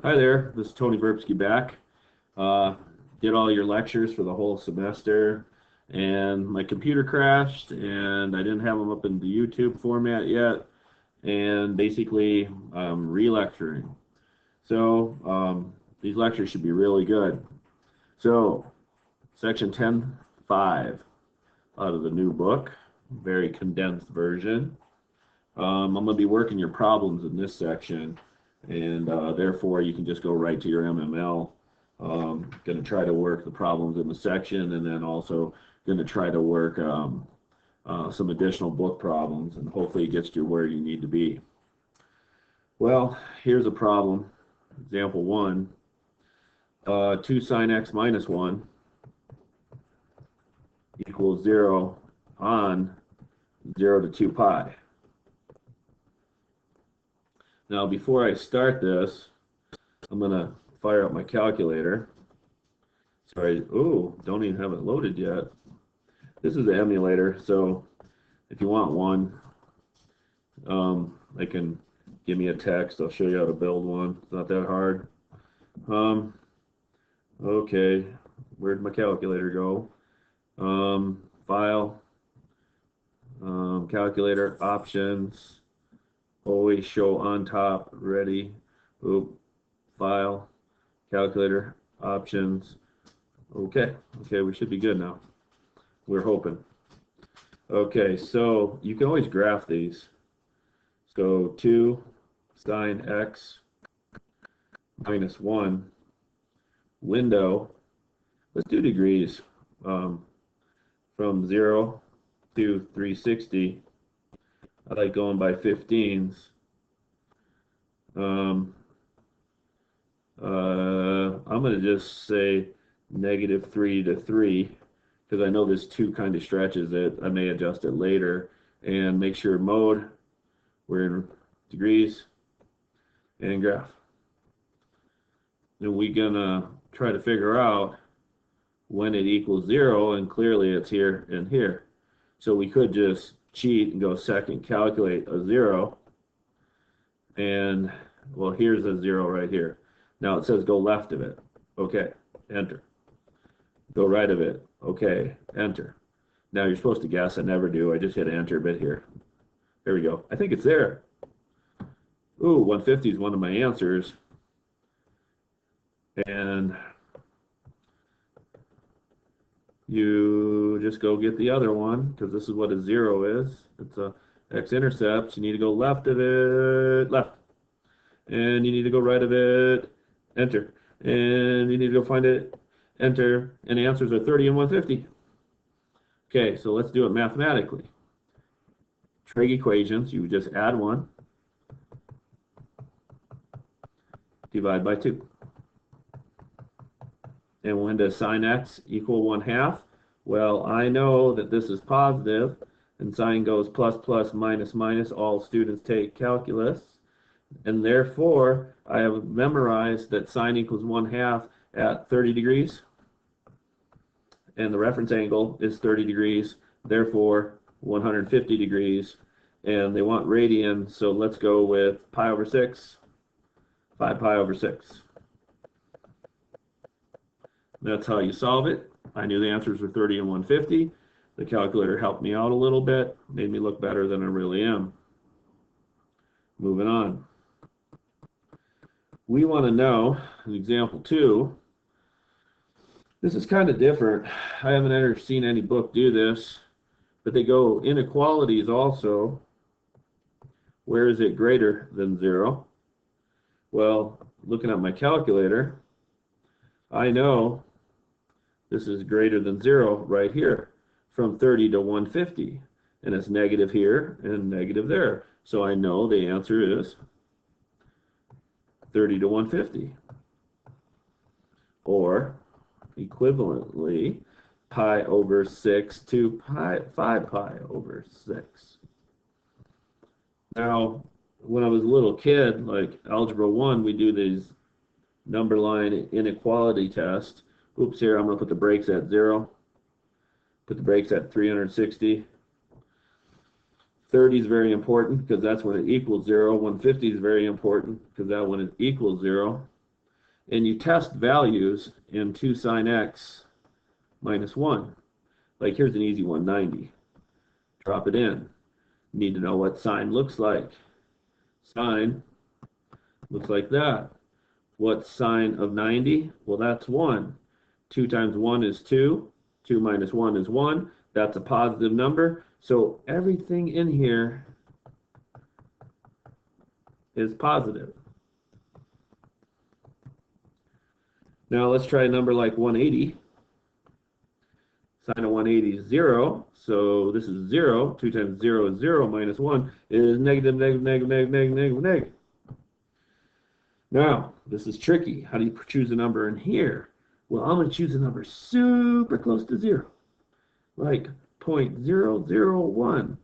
Hi there, this is Tony Verbsky back. Did all your lectures for the whole semester, and my computer crashed, and I didn't have them up in the YouTube format yet, and basically re-lecturing. So these lectures should be really good. So section 10.5 out of the new book, very condensed version. I'm going to be working your problems in this section, and therefore you can just go right to your MML. Going to try to work the problems in the section, and then also going to try to work some additional book problems, and hopefully it gets you where you need to be. Well, here's a problem. Example 1, 2 sine x minus 1 equals 0 on 0 to 2 pi. Now, before I start this, I'm going to fire up my calculator. Sorry, don't even have it loaded yet. This is the emulator, so if you want one, I can give me a text. I'll show you how to build one. It's not that hard. Okay, where'd my calculator go? File, calculator, options. Always show on top, ready, file, calculator, options. Okay, we should be good now. We're hoping. Okay, so you can always graph these. So 2 sine x minus 1, window, let's do degrees, from 0 to 360. I like going by 15s. I'm going to just say -3 to 3 because I know this 2 kind of stretches it. I may adjust it later, and make sure mode, we're in degrees, and graph. And we're going to try to figure out when it equals 0, and clearly it's here and here. So we could just cheat and go second calculate a 0, and well, here's a 0 right here. Now it says go left of it. Okay, enter. Go right of it. Okay, enter. Now you're supposed to guess. I never do. I just hit enter a bit here. There we go. I think it's there. Ooh, 150 is one of my answers. And you just go get the other one, because this is what a 0 is. It's a x-intercept. You need to go left of it, left. And you need to go right of it, enter. And you need to go find it, enter. And the answers are 30 and 150. Okay, so let's do it mathematically. Trig equations, you would just add 1, divide by 2. And when does sine x equal 1/2? Well, I know that this is positive, and sine goes plus, plus, minus, minus. All students take calculus. And therefore, I have memorized that sine equals 1/2 at 30 degrees. And the reference angle is 30 degrees, therefore 150 degrees. And they want radian, so let's go with pi over 6, 5 pi over 6. That's how you solve it. I knew the answers were 30 and 150. The calculator helped me out a little bit, made me look better than I really am. Moving on. We want to know, in example 2, this is kind of different. I haven't ever seen any book do this, but they go inequalities also. Where is it greater than 0? Well, looking at my calculator, I know this is greater than 0 right here, from 30 to 150. And it's negative here and negative there. So I know the answer is 30 to 150. Or, equivalently, pi over 6 to 5 pi over 6. Now, when I was a little kid, like Algebra 1, we do these number line inequality tests. Oops, here, I'm going to put the brakes at 0. Put the brakes at 360. 30 is very important because that's when it equals 0. 150 is very important because that when it equals 0. and you test values in 2 sine x minus 1. Like here's an easy one, 90. Drop it in. You need to know what sine looks like. Sine looks like that. What's sine of 90? Well, that's 1. 2 times 1 is 2. 2 minus 1 is 1. That's a positive number. So everything in here is positive. Now let's try a number like 180. Sine of 180 is 0. So this is 0. 2 times 0 is 0 minus 1 is negative, negative, negative, negative, negative, negative, negative. Now, this is tricky. How do you choose a number in here? Well, I'm going to choose a number super close to 0, like 0.001.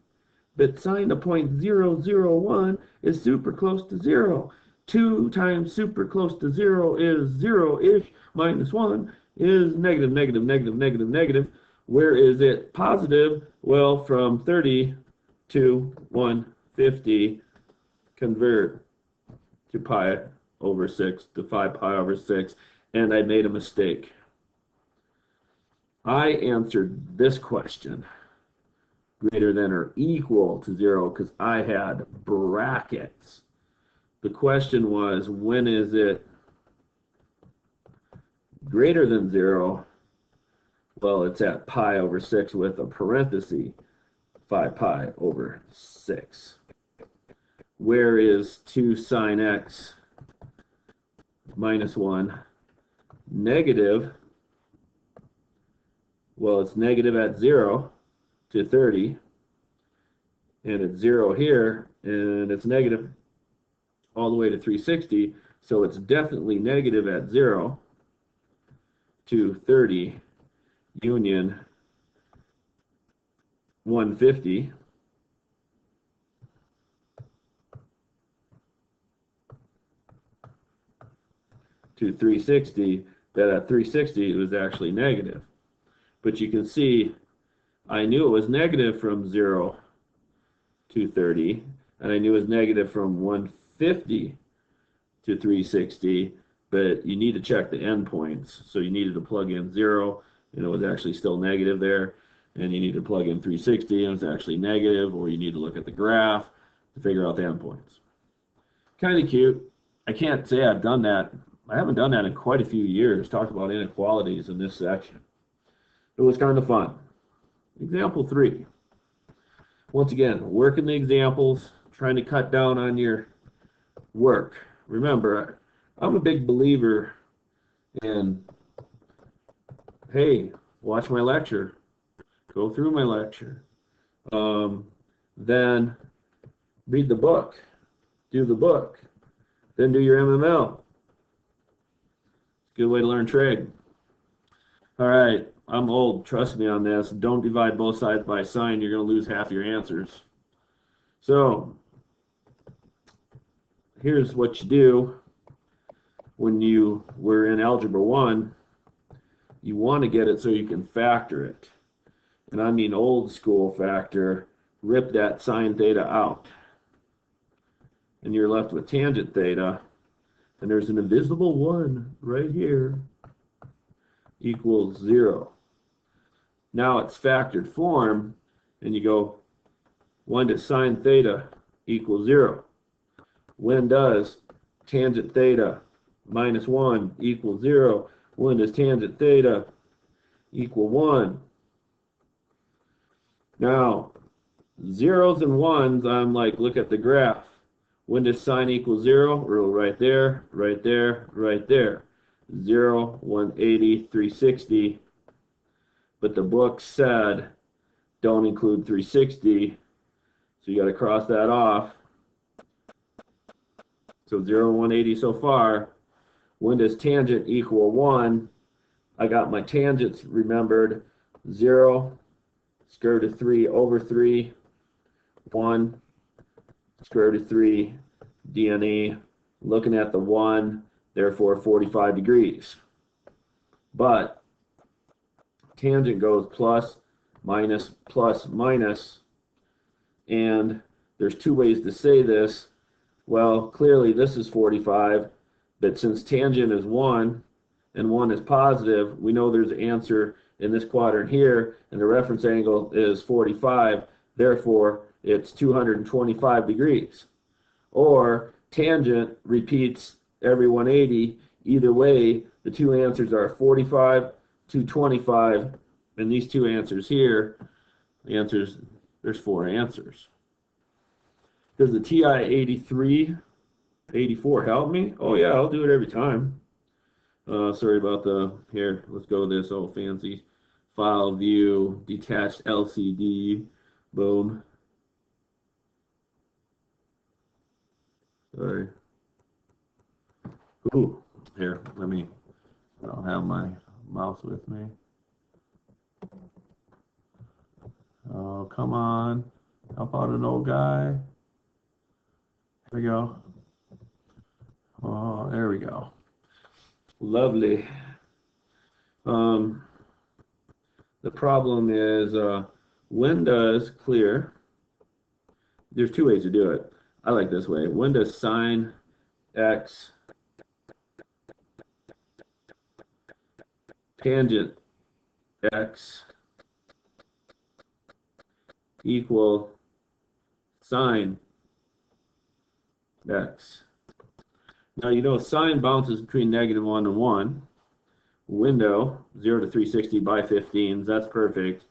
But sine of 0.001 is super close to 0. 2 times super close to 0 is 0-ish, minus 1 is negative, negative, negative, negative, negative. Where is it positive? Well, from 30 to 150, convert to pi over 6 to 5 pi over 6, and I made a mistake. I answered this question greater than or equal to 0 because I had brackets. The question was, when is it greater than 0? Well, it's at pi over 6 with a parenthesis, 5 pi over 6. Where is 2 sine x minus 1 negative? Well, it's negative at 0 to 30, and it's 0 here, and it's negative all the way to 360, so it's definitely negative at 0 to 30 union 150. To 360, that at 360 it was actually negative. But you can see I knew it was negative from 0 to 30, and I knew it was negative from 150 to 360, but you need to check the endpoints. So you needed to plug in 0, and it was actually still negative there, and you need to plug in 360, and it's actually negative, or you need to look at the graph to figure out the endpoints. Kind of cute. I can't say I've done that. I haven't done that in quite a few years, talked about inequalities in this section. It was kind of fun. Example 3. Once again, working the examples, trying to cut down on your work. Remember, I'm a big believer in, hey, watch my lecture, go through my lecture, then read the book, do the book, then do your MML. Good way to learn trade. All right, I'm old, trust me on this. Don't divide both sides by sine, you're going to lose half your answers. So here's what you do when you were in Algebra 1. You want to get it so you can factor it. And I mean old school factor, rip that sine theta out. And you're left with tangent theta. And there's an invisible 1 right here equals 0. Now it's factored form, and you go, when does sine theta equal 0? When does tangent theta minus 1 equal 0? When does tangent theta equal 1? Now, zeros and ones, I'm like, look at the graph. When does sine equal 0? Right there, right there, right there. 0, 180, 360. But the book said don't include 360. So you got to cross that off. So 0, 180 so far. When does tangent equal 1? I got my tangents remembered. 0, square root of 3 over 3. 1, square root of 3, DNE. Looking at the 1, therefore 45 degrees. But tangent goes plus, minus, and there's two ways to say this. Well, clearly this is 45, But since tangent is 1 and 1 is positive, we know there's an answer in this quadrant here, and the reference angle is 45. Therefore, it's 225 degrees. Or tangent repeats every 180. Either way, the two answers are 45, 225, and these two answers here, the answers, there's 4 answers. Does the TI 83, 84 help me? Oh yeah, I'll do it every time. Sorry about the, here, let's go with this old fancy file view, detached LCD, boom. Sorry. Ooh, here, let me, I don't have my mouse with me. Oh, come on. Help out an old guy. There we go. Oh, there we go. Lovely. The problem is when does clear, there's 2 ways to do it. I like this way. When does sine x tangent x equal sine x? Now you know sine bounces between -1 and 1. Window 0 to 360 by 15s. That's perfect.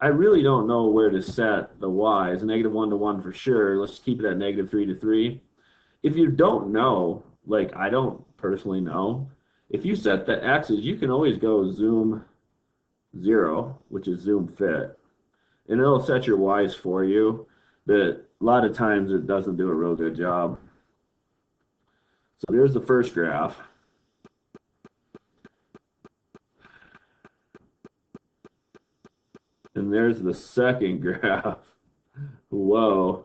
I really don't know where to set the y's. -1 to 1 for sure. Let's just keep it at -3 to 3. If you don't know, like I don't personally know, if you set the x's, you can always go zoom 0, which is zoom fit, and it'll set your y's for you. But a lot of times it doesn't do a real good job. So there's the first graph. And there's the second graph. Whoa.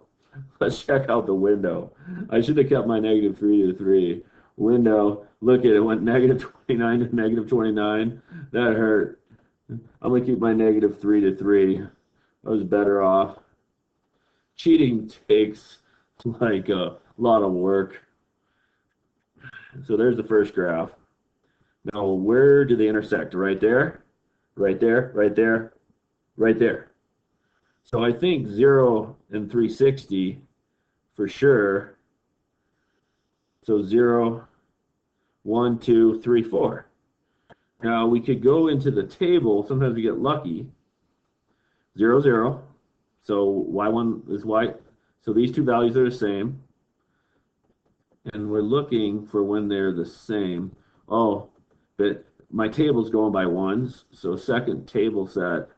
Let's check out the window. I should have kept my -3 to 3. Window, look at it, went -29 to -29. That hurt. I'm going to keep my -3 to 3. I was better off. Cheating takes like a lot of work. So there's the first graph. Now, where do they intersect? Right there, right there, right there, right there. So I think 0 and 360 for sure. So 0, 1, 2, 3, 4. Now we could go into the table. Sometimes we get lucky. 0, 0. So y1 is y. So these two values are the same. And we're looking for when they're the same. Oh, but my table's going by ones. So second table set,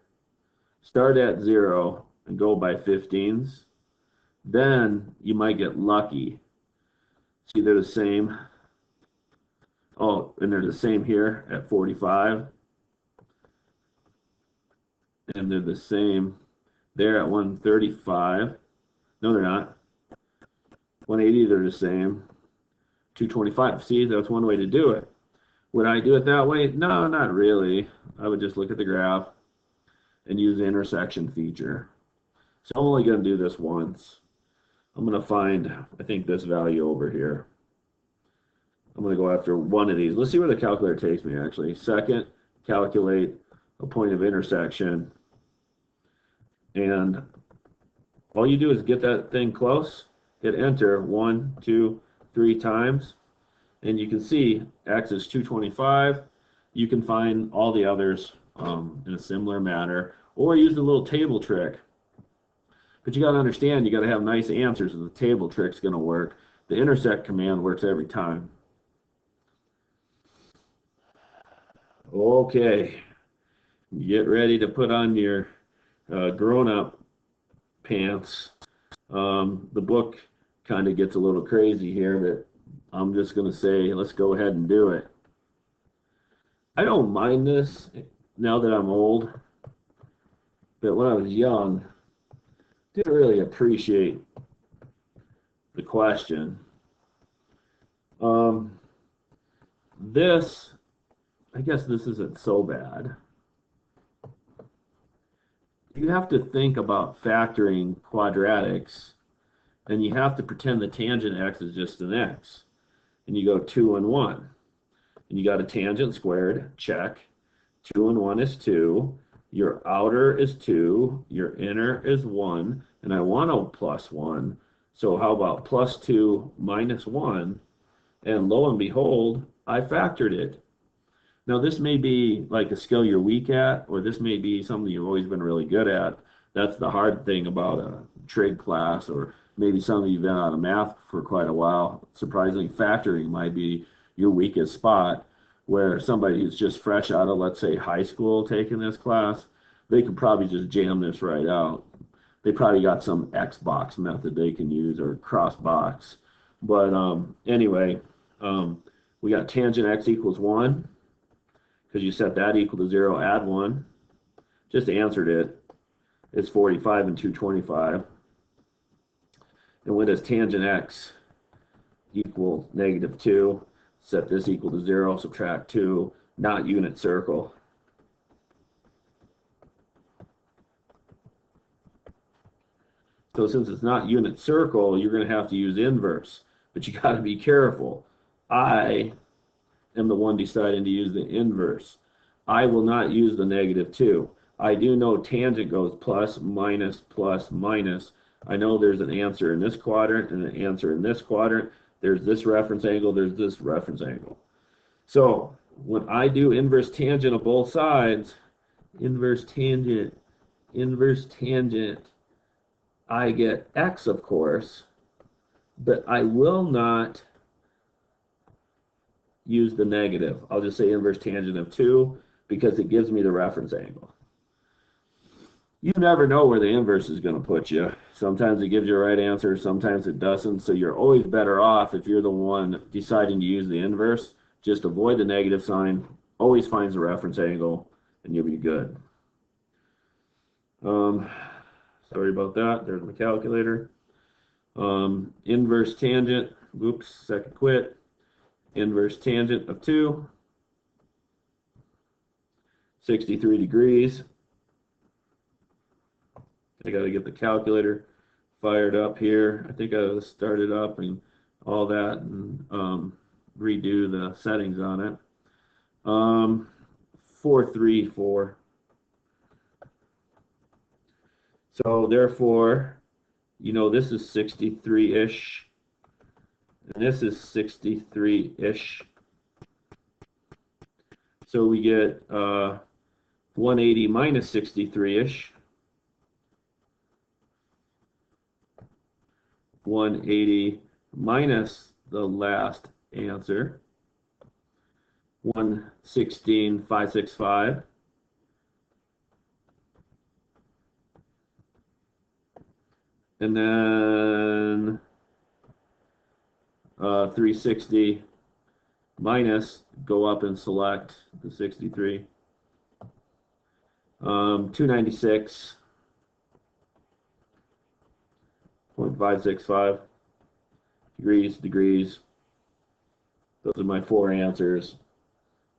start at 0 and go by 15s. Then you might get lucky. See, they're the same. Oh, and they're the same here at 45. And they're the same there at 135. No, they're not. 180, they're the same. 225. See, that's one way to do it. Would I do it that way? No, not really. I would just look at the graph and use the intersection feature. So I'm only going to do this once. I'm going to find, I think, this value over here. I'm going to go after one of these. Let's see where the calculator takes me, actually. Second, calculate a point of intersection. And all you do is get that thing close, hit enter 1, 2, 3 times, and you can see x is 225. You can find all the others in a similar manner, or use the little table trick. But you got to understand, you got to have nice answers, and the table trick's going to work. The intersect command works every time. Okay, get ready to put on your grown-up pants. The book kind of gets a little crazy here, but I'm just going to say, let's go ahead and do it. I don't mind this now that I'm old, but when I was young, didn't really appreciate the question. This, I guess this isn't so bad. You have to think about factoring quadratics, and you have to pretend the tangent x is just an x. and you go 2 and 1. And you got a tangent squared, check. 2 and 1 is 2. Your outer is 2. Your inner is 1. And I want to plus 1. So how about plus 2 minus 1? And lo and behold, I factored it. Now, this may be like a skill you're weak at, or this may be something you've always been really good at. That's the hard thing about a trig class, or maybe something you've been out of math for quite a while. Surprisingly, factoring might be your weakest spot, where somebody who's just fresh out of, let's say, high school taking this class, they could probably just jam this right out. They probably got some Xbox method they can use, or cross box. But anyway, we got tangent x equals 1. Because you set that equal to 0, add 1. Just answered it. It's 45 and 225. And when does tangent x equal -2? Set this equal to 0, subtract 2, not unit circle. So since it's not unit circle, you're going to have to use inverse. But you got to be careful. I am the one deciding to use the inverse. I will not use the -2. I do know tangent goes plus, minus, plus, minus. I know there's an answer in this quadrant and an answer in this quadrant. There's this reference angle, there's this reference angle. So when I do inverse tangent of both sides, inverse tangent, I get x, of course, but I will not use the negative. I'll just say inverse tangent of 2 because it gives me the reference angle. You never know where the inverse is going to put you. Sometimes it gives you a right answer, sometimes it doesn't. So you're always better off if you're the one deciding to use the inverse. Just avoid the negative sign, always finds the reference angle, and you'll be good. Sorry about that. There's my calculator. Inverse tangent, oops, second quit. Inverse tangent of 2, 63 degrees. I got to get the calculator fired up here. I think I started up and all that, and redo the settings on it. 434. So therefore, you know, this is 63-ish, and this is 63-ish. So we get 180 minus 63-ish. 180 minus the last answer, 116,565. And then 360 minus, go up and select the 63. 296.565 degrees. Those are my 4 answers.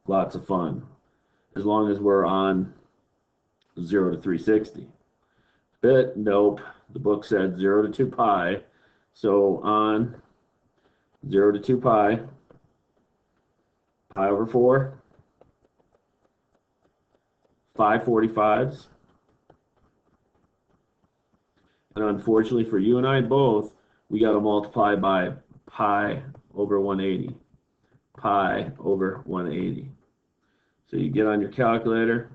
Lots of fun. As long as we're on 0 to 360. But nope, the book said 0 to 2 pi. So on 0 to 2 pi, pi over 4, 545s. And unfortunately for you and I both, we got to multiply by pi over 180. Pi over 180. So you get on your calculator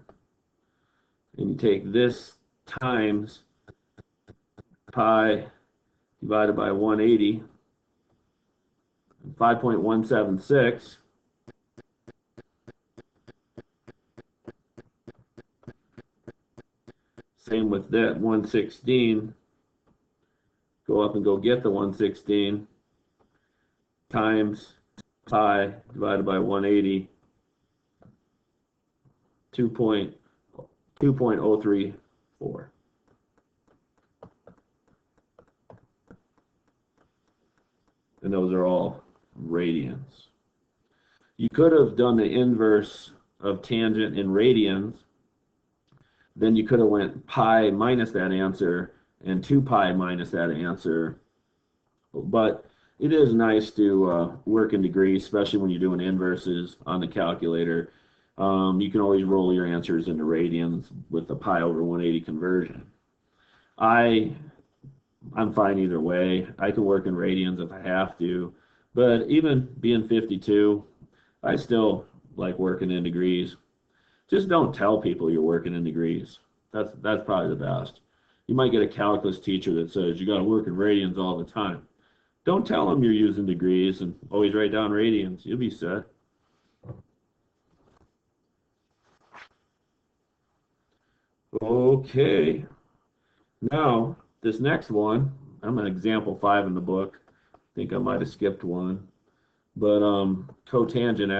and you take this times pi divided by 180, 5.176. Same with that 116. Go up and go get the 116 times pi divided by 180, 2.034. And those are all radians. You could have done the inverse of tangent in radians. Then you could have went pi minus that answer and 2 pi minus that answer. But it is nice to work in degrees, especially when you're doing inverses on the calculator. You can always roll your answers into radians with the pi over 180 conversion. I'm fine either way. I can work in radians if I have to, but even being 52, I still like working in degrees. Just don't tell people you're working in degrees. That's probably the best. You might get a calculus teacher that says you got to work in radians all the time. Don't tell them you're using degrees and always write down radians. You'll be set. Okay. Now, this next one, I'm an example 5 in the book. I think I might have skipped one. But cotangent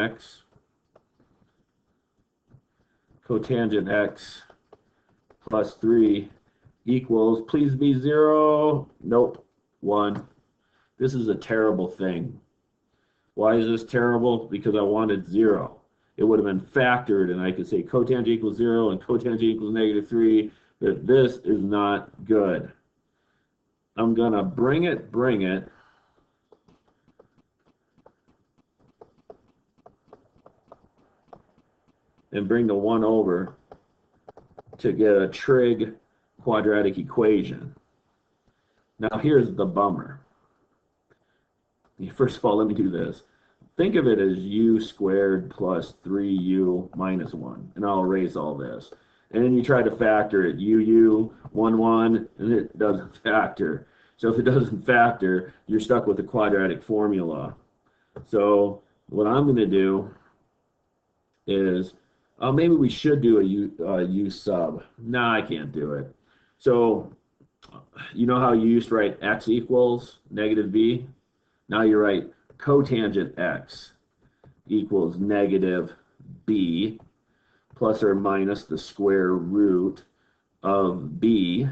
x plus 3 equals, please be 0. Nope, 1. This is a terrible thing. Why is this terrible? Because I wanted 0. It would have been factored, and I could say cotangent equals 0 and cotangent equals -3. But this is not good. I'm going to bring it, and bring the 1 over to get a trig quadratic equation. Now here's the bummer. First of all, let me do this. Think of it as u squared plus 3u minus 1, and I'll erase all this. And then you try to factor it, 1, 1, and it doesn't factor. So if it doesn't factor, you're stuck with the quadratic formula. So what I'm going to do is, maybe we should do a u sub. Nah, I can't do it. So you know how you used to write x equals -b? Now you write cotangent x equals -b plus or minus the square root of b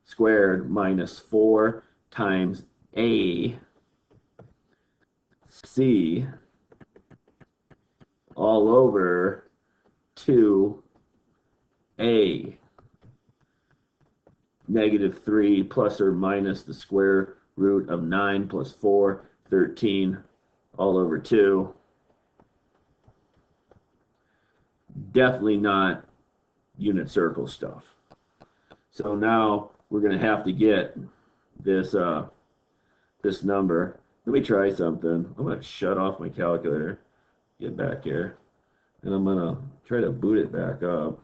squared minus 4 times a c all over 2a -3 plus or minus the square root of 9 plus 4, 13 all over 2. Definitely not unit circle stuff. So now we're going to have to get this this number. Let me try something. I'm going to shut off my calculator, get back here, and I'm going to try to boot it back up.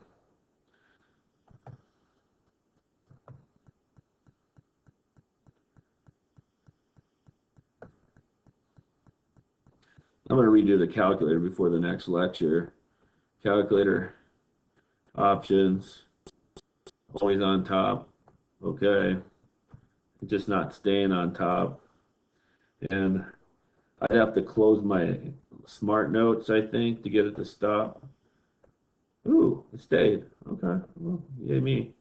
I'm going to redo the calculator before the next lecture. Calculator, options, always on top. Okay. Just not staying on top. And I'd have to close my smart notes, I think, to get it to stop. Ooh, it stayed. Okay. Well, yay me.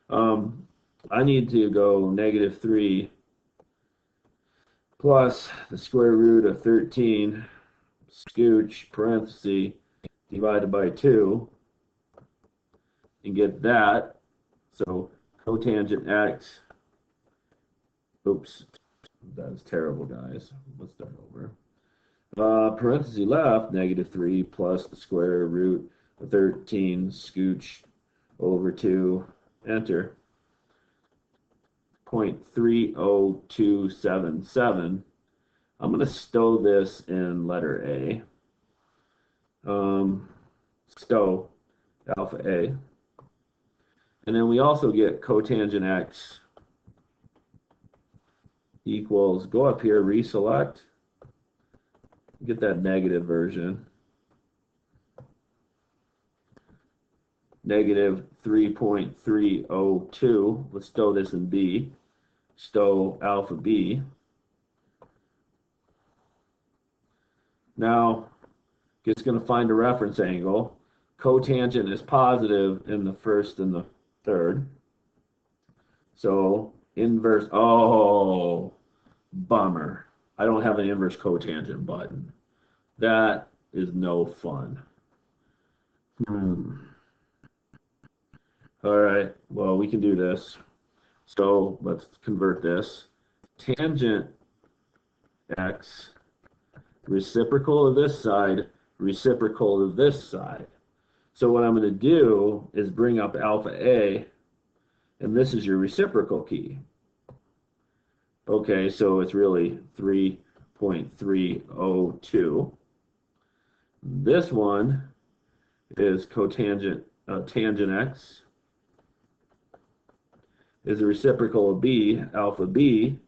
I need to go -3 plus the square root of 13 scooch parenthesis divided by 2 and get that. So cotangent x, oops, that is terrible, guys. Let's start over. Parenthesis left, -3 plus the square root of 13 scooch over 2, enter. 0.30277. I'm going to stow this in letter A. Stow alpha A. And then we also get cotangent x equals, go up here, reselect, get that negative version. -3.302. Let's stow this in B. Stow alpha B. Now, it's going to find a reference angle. Cotangent is positive in the first and the third. So inverse, oh, bummer. I don't have an inverse cotangent button. That is no fun. All right, well, we can do this. So let's convert this. Tangent x, reciprocal of this side, reciprocal of this side. So what I'm going to do is bring up alpha A, and this is your reciprocal key. Okay, so it's really 3.302. This one is cotangent, tangent x is a reciprocal of B, alpha B,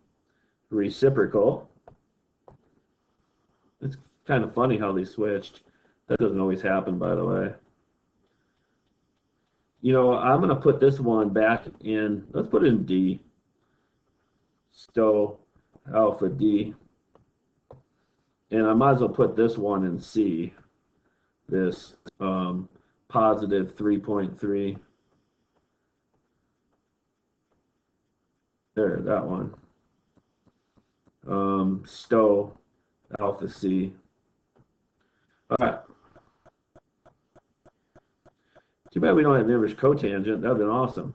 reciprocal. It's kind of funny how they switched. That doesn't always happen, by the way. You know, I'm going to put this one back in, let's put it in D. Stow alpha D. And I might as well put this one in C, this positive 3.3. There, that one. Stow alpha C. All right. Too bad we don't have inverse cotangent. That would have been awesome.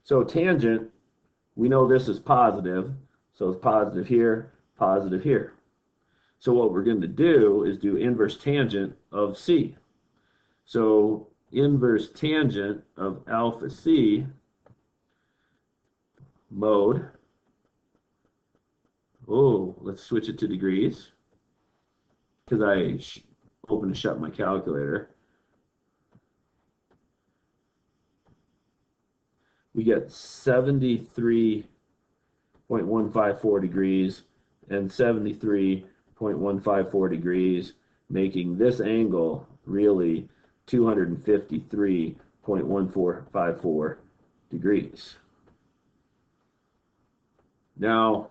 So tangent, we know this is positive. So it's positive here, positive here. So what we're going to do is do inverse tangent of C. So inverse tangent of alpha C mode. Oh, let's switch it to degrees because I opened and shut my calculator. We get 73.154 degrees and 73.154 degrees, making this angle really 253.1454 degrees. Now,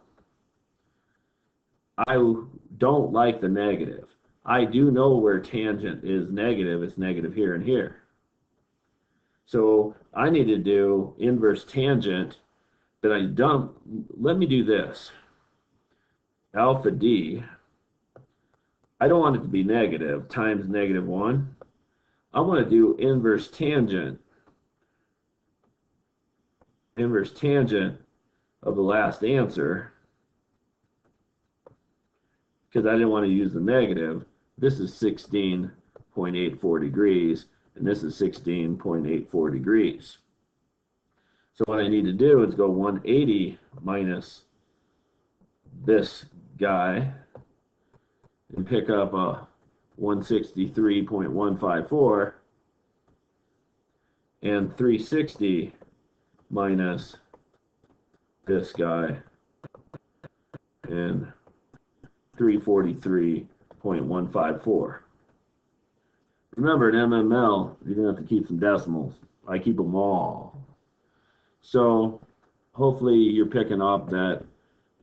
I don't like the negative. I do know where tangent is negative. It's negative here and here. So I need to do inverse tangent, but I don't. Let me do this. Alpha D, I don't want it to be negative, times -1. I want to do inverse tangent of the last answer, because I didn't want to use the negative. This is 16.84 degrees, and this is 16.84 degrees. So what I need to do is go 180 minus this guy and pick up a 163.154, and 360 minus this guy and 343.154. Remember, in MML, you're going to have to keep some decimals. I keep them all. So hopefully you're picking up that,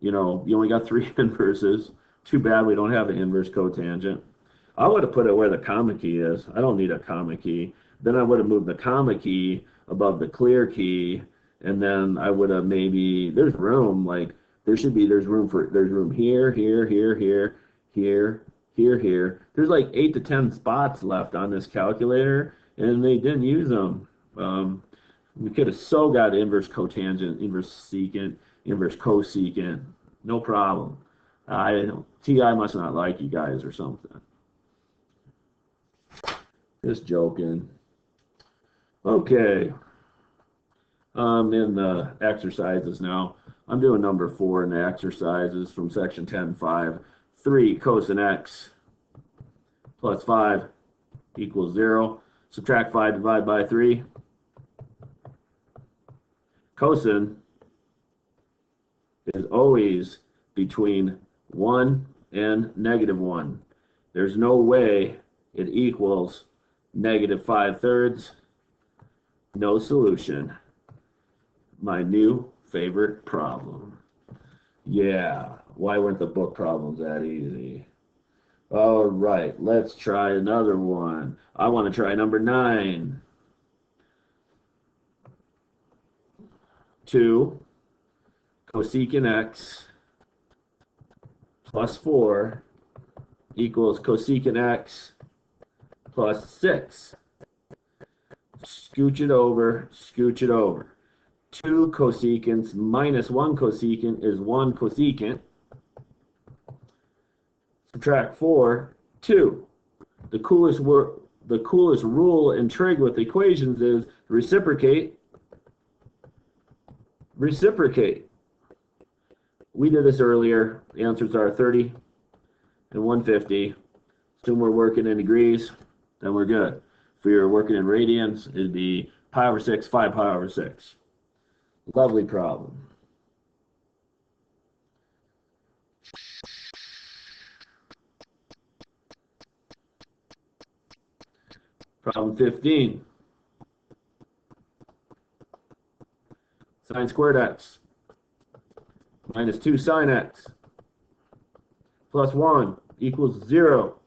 you know, you only got 3 inverses. Too bad we don't have an inverse cotangent. I would have put it where the comma key is. I don't need a comma key. Then I would have moved the comma key above the clear key, and then I would have maybe, there's room, like there's room here, here, here, here, here, here, here. There's like 8 to 10 spots left on this calculator, and they didn't use them. We could have so got inverse cotangent, inverse secant, inverse cosecant, no problem. TI must not like you guys or something. Just joking. Okay. I'm in the exercises now. I'm doing number 4 in the exercises from section 10.5. 3 cosine x plus 5 equals 0. Subtract 5, divide by 3. Cosine is always between 1 and -1. There's no way it equals -5/3. No solution. My new favorite problem. Yeah, why weren't the book problems that easy? All right, let's try another one. I want to try number 9. 2 cosecant x plus 4 equals cosecant x plus 6. Scooch it over, scooch it over. 2 cosecants minus 1 cosecant is 1 cosecant. Subtract 4, 2. The coolest rule in trig with equations is reciprocate. Reciprocate. We did this earlier. The answers are 30 and 150. Assume we're working in degrees, then we're good. If we were working in radians, it'd be pi over 6, 5 pi over 6. Lovely problem. Problem 15. Sine squared x minus 2 sine x plus 1 equals 0.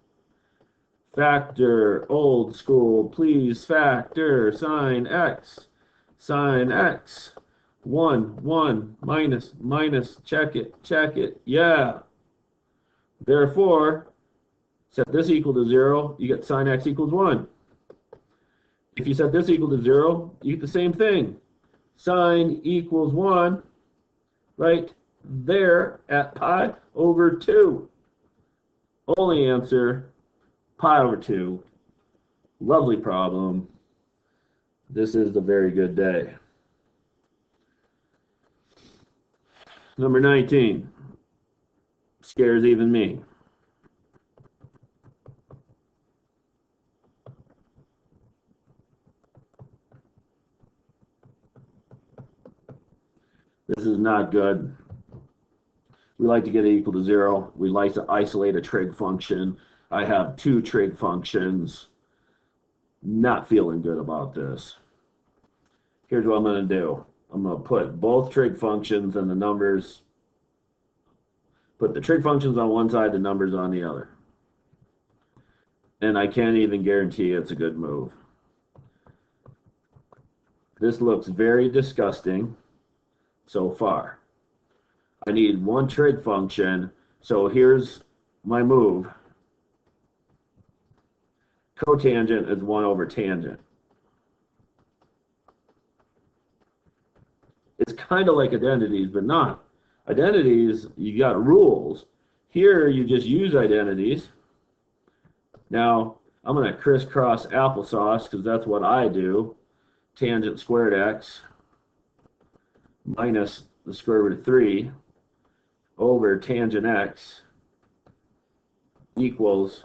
Factor, old school, please factor sine x. Sine x. 1, 1, minus, minus, check it, yeah. Therefore, set this equal to 0, you get sine x equals 1. If you set this equal to 0, you get the same thing. Sine equals 1 right there at pi over 2. Only answer, pi over 2. Lovely problem. This is a very good day. Number 19. Scares even me. This is not good. We like to get it equal to 0. We like to isolate a trig function. I have 2 trig functions. Not feeling good about this. Here's what I'm going to do. I'm going to put both trig functions and the numbers, put the trig functions on one side, the numbers on the other. And I can't even guarantee it's a good move. This looks very disgusting so far. I need one trig function, so here's my move. Cotangent is 1 over tangent. It's kind of like identities, but not. Identities, you got rules. Here, you just use identities. Now, I'm going to crisscross applesauce, because that's what I do. Tangent squared x minus the square root of 3 over tangent x equals.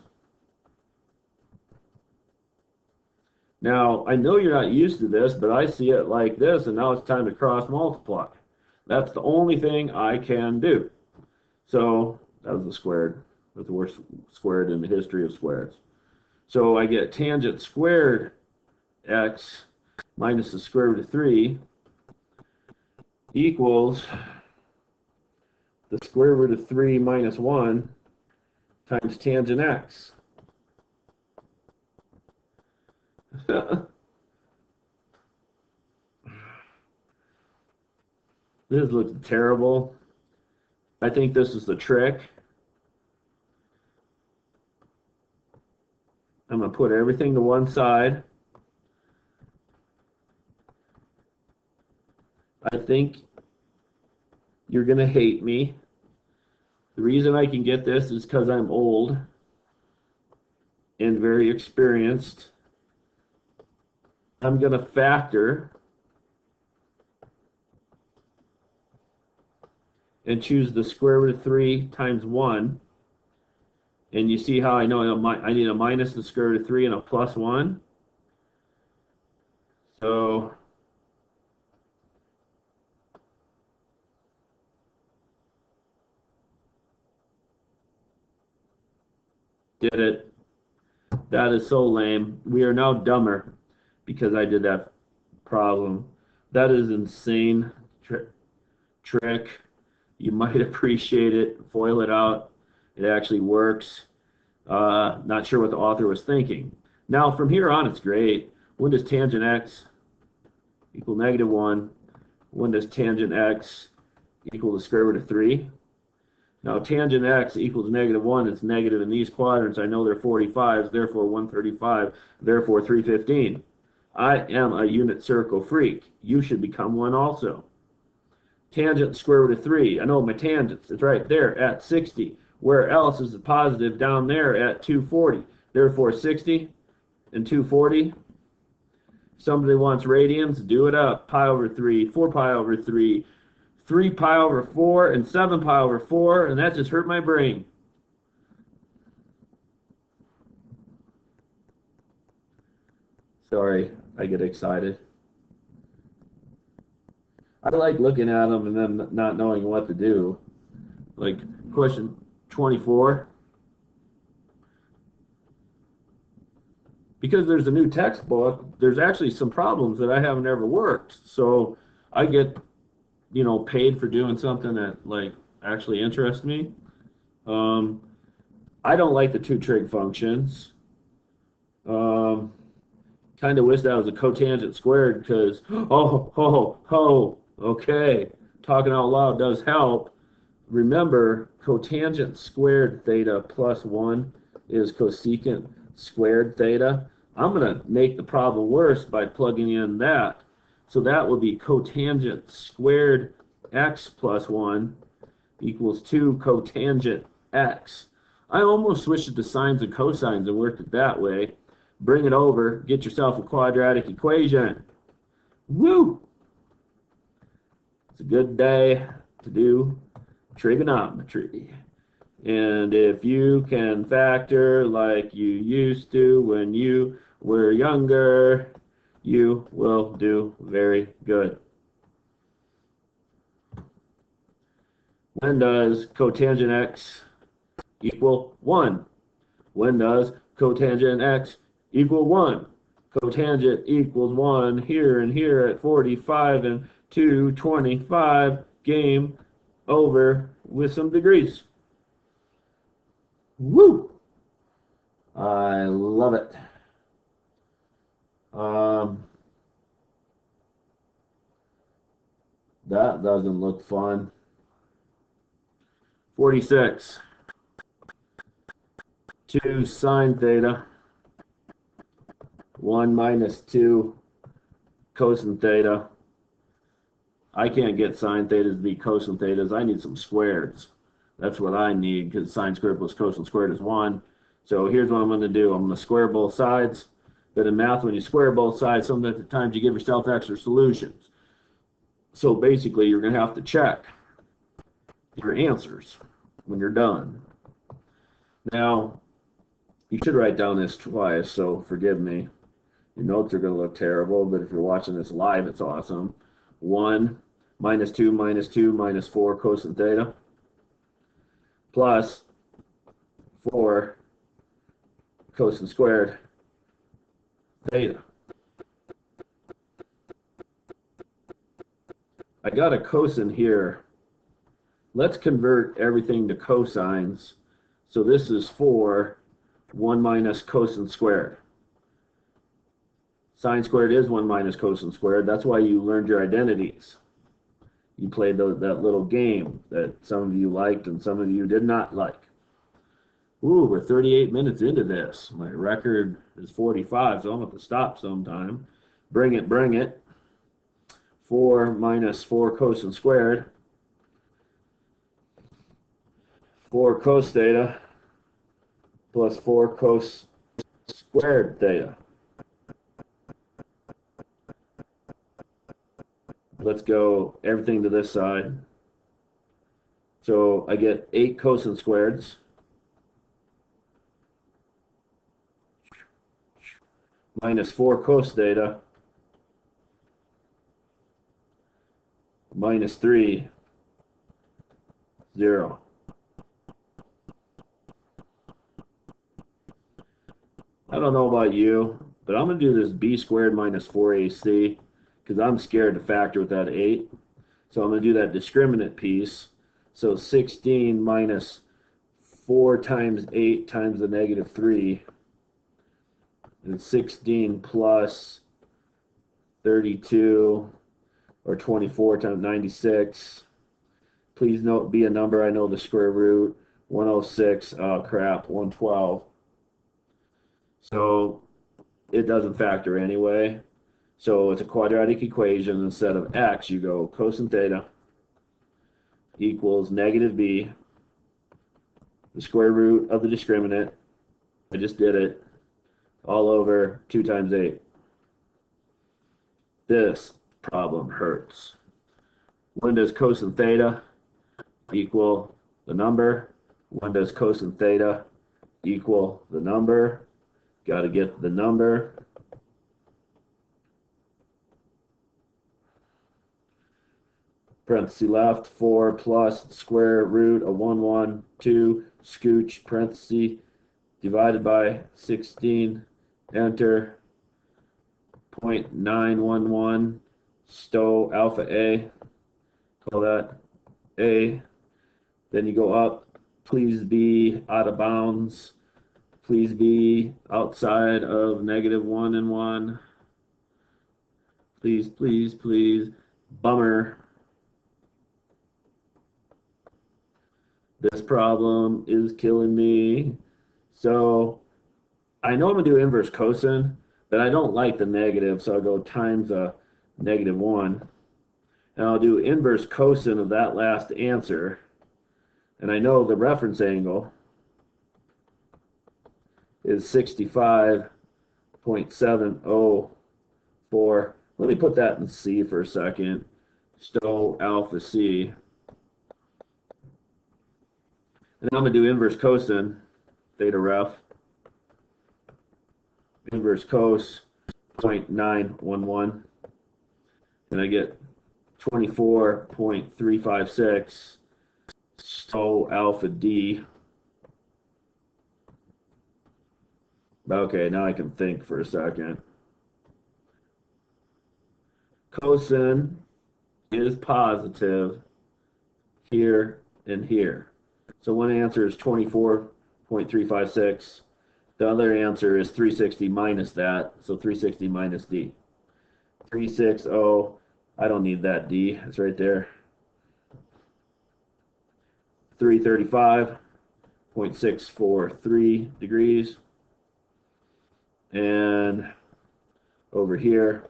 Now, I know you're not used to this, but I see it like this, and now it's time to cross multiply. That's the only thing I can do. So, that was the squared. That's the worst squared in the history of squares. So, I get tangent squared x minus the square root of 3 equals the square root of 3 minus 1 times tangent x. This looks terrible. I think this is the trick. I'm going to put everything to one side. I think you're going to hate me. The reason I can get this is because I'm old and very experienced. I'm going to factor and choose the square root of 3 times 1. And you see how I know I need a minus the square root of 3 and a plus 1. So did it. That is so lame. We are now dumber because I did that problem. That is insane trick. You might appreciate it. Foil it out. It actually works. Not sure what the author was thinking. Now, from here on, it's great. When does tangent x equal -1? When does tangent x equal the square root of 3? Now, tangent x equals -1. It's negative in these quadrants. I know they're 45s, therefore 135, therefore 315. I am a unit circle freak. You should become one also. Tangent square root of 3. I know my tangents. It's right there at 60. where else is it positive down there at 240? Therefore, 60 and 240. Somebody wants radians, do it up. Pi over 3, 4 pi over 3, 3 pi over 4, and 7 pi over 4, and that just hurt my brain. Sorry, I get excited. I like looking at them and then not knowing what to do. Like question 24. Because there's a new textbook, there's actually some problems that I haven't ever worked. So I get, paid for doing something that like actually interests me. I don't like the two trig functions. Kind of wish that was a cotangent squared because, okay, talking out loud does help. Remember, cotangent squared theta plus 1 is cosecant squared theta. I'm going to make the problem worse by plugging in that. So that would be cotangent squared x plus 1 equals 2 cotangent x. I almost switched it to sines and cosines and worked it that way. Bring it over, get yourself a quadratic equation. Woo! It's a good day to do trigonometry. And if you can factor like you used to when you were younger, you will do very good. When does cotangent x equal 1? When does cotangent x equal 1? Cotangent equals 1 here and here at 45 and 225. Game over with some degrees. Woo! I love it. That doesn't look fun. 46. 2 sine theta. 1 minus 2 cosine theta. I can't get sine thetas to be cosine thetas. I need some squares. That's what I need because sine squared plus cosine squared is 1. So here's what I'm going to do. I'm going to square both sides. But in math, when you square both sides, sometimes you give yourself extra solutions. So basically, you're going to have to check your answers when you're done. Now, you should write down this twice, so forgive me. Your notes are going to look terrible, but if you're watching this live, it's awesome. 1 minus 2 minus 2 minus 4 cosine theta plus 4 cosine squared theta. I got a cosine here. Let's convert everything to cosines. So this is 4, 1 minus cosine squared. Sine squared is 1 minus cosine squared. That's why you learned your identities. You played that little game that some of you liked and some of you did not like. Ooh, we're 38 minutes into this. My record is 45, so I'm going to have to stop sometime. Bring it, bring it. 4 minus 4 cosine squared. 4 cos theta plus 4 cos squared theta. Let's go everything to this side. So I get 8 cosine squareds minus 4 cos theta minus 3, 0. I don't know about you, but I'm going to do this b squared minus 4ac because I'm scared to factor with that 8. So I'm going to do that discriminant piece. So 16 minus 4 times 8 times the negative 3. And 16 plus 32 or 24 times 96. Please note, be a number I know the square root. 106, oh crap, 112. So it doesn't factor anyway. So it's a quadratic equation. Instead of x, you go cosine theta equals negative b the square root of the discriminant. I just did it. All over 2 times 8. This problem hurts. When does cosine theta equal the number? When does cosine theta equal the number? Got to get the number. Parenthesis left, 4 plus square root of 112, scooch, parenthesis, divided by 16, enter, 0.911, stow alpha A, call that A. Then you go up, please be out of bounds, please be outside of -1 and 1, please, please, please, bummer. This problem is killing me. So I know I'm going to do inverse cosine, but I don't like the negative, so I'll go times a -1. And I'll do inverse cosine of that last answer. And I know the reference angle is 65.704. Let me put that in C for a second. Stow alpha C. And I'm going to do inverse cosine, theta ref, inverse cos 0.911, and I get 24.356, stow alpha D. Okay, now I can think for a second. Cosine is positive here and here. So one answer is 24.356. The other answer is 360 minus that. So 360 minus D. 360, I don't need that D. It's right there. 335.643 degrees. And over here,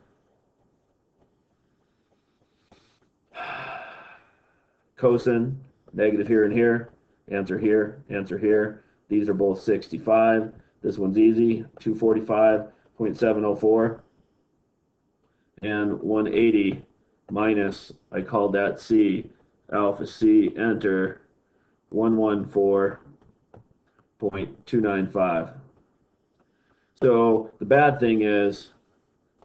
cosine, negative here and here. Answer here, answer here. These are both 65. This one's easy, 245.704. And 180 minus, I called that C, alpha C, enter, 114.295. So the bad thing is,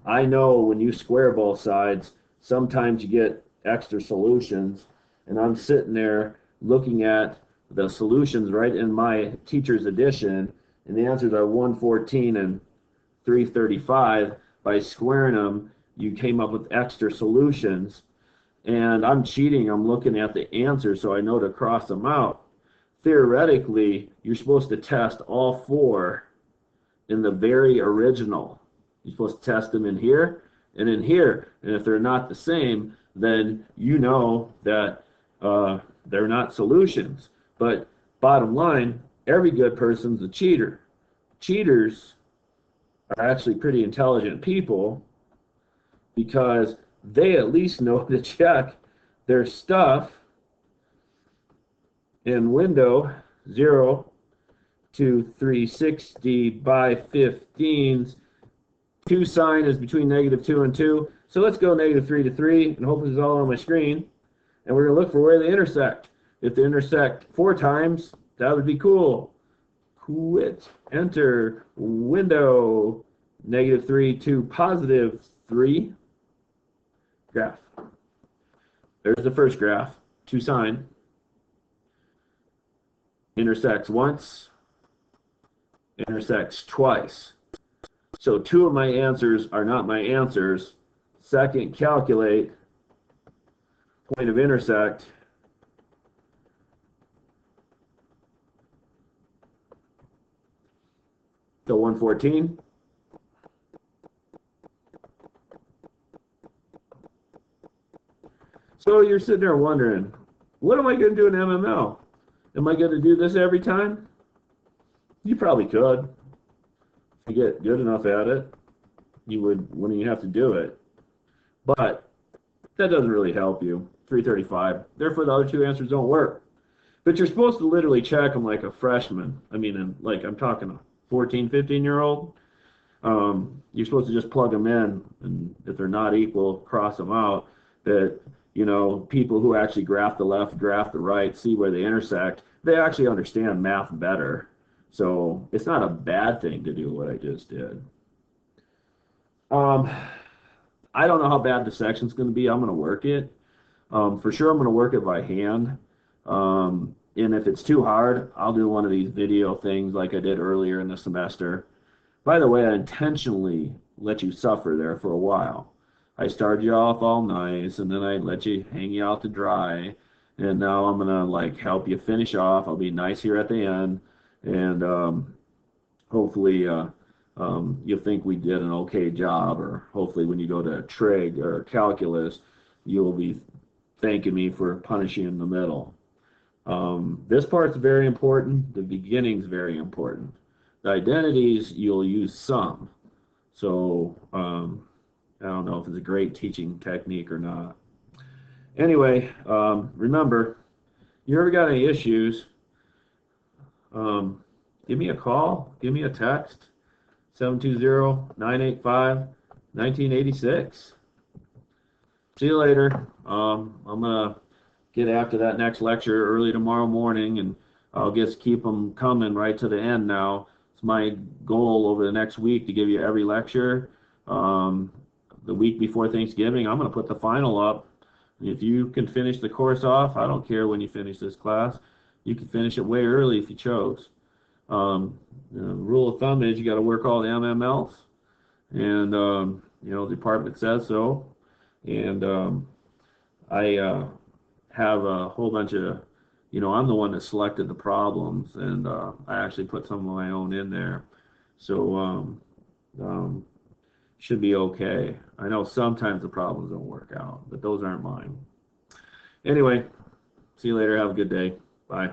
I know when you square both sides, sometimes you get extra solutions, and I'm sitting there looking at the solutions right in my teacher's edition, and the answers are 114 and 335. By squaring them, you came up with extra solutions, and I'm cheating. I'm looking at the answer so I know to cross them out. Theoretically, you're supposed to test all 4 in the very original. You're supposed to test them in here and in here, and if they're not the same, then you know that they're not solutions. But bottom line, every good person's a cheater. Cheaters are actually pretty intelligent people because they at least know to check their stuff in window 0 to 360 by 15s. 2 sign is between -2 and 2. So let's go -3 to 3, and hopefully it's all on my screen. And we're going to look for where they intersect. If they intersect 4 times, that would be cool. Quit. Enter. Window. -3 to +3. Graph. There's the first graph. 2 sign. Intersects once. Intersects twice. So 2 of my answers are not my answers. Second, calculate. Point of intersect. So 114. So you're sitting there wondering, what am I going to do in MML? Am I going to do this every time? You probably could. If you get good enough at it, you would when you have to do it. But that doesn't really help you. 335. Therefore, the other 2 answers don't work. But you're supposed to literally check them like a freshman. I mean, and like I'm talking a 14, 15-year-old. You're supposed to just plug them in, and if they're not equal, cross them out. That, you know, people who actually graph the left, graph the right, see where they intersect, they actually understand math better. So it's not a bad thing to do what I just did. Um, I don't know how bad the section's going to be. I'm going to work it. For sure, I'm going to work it by hand. And if it's too hard, I'll do one of these video things like I did earlier in the semester. By the way, I intentionally let you suffer there for a while. I started you off all nice, and then I let you hang you out to dry. And now I'm going to like help you finish off. I'll be nice here at the end. And hopefully you'll think we did an okay job, or hopefully when you go to trig or calculus, you'll be thanking me for punishing in the middle. This part's very important. The beginning's very important. The identities, you'll use some. So I don't know if it's a great teaching technique or not. Anyway, remember, you ever got any issues, give me a call, give me a text, 720-985-1986. See you later. I'm going to get after that next lecture early tomorrow morning, and I'll just keep them coming right to the end now. It's my goal over the next week to give you every lecture. The week before Thanksgiving, I'm going to put the final up. If you can finish the course off, I don't care when you finish this class. You can finish it way early if you chose. Rule of thumb is you got to work all the MMLs, and you know, the department says so. And I have a whole bunch of, you know, I'm the one that selected the problems, and I actually put some of my own in there. So should be okay. I know sometimes the problems don't work out, but those aren't mine. Anyway, see you later. Have a good day. Bye.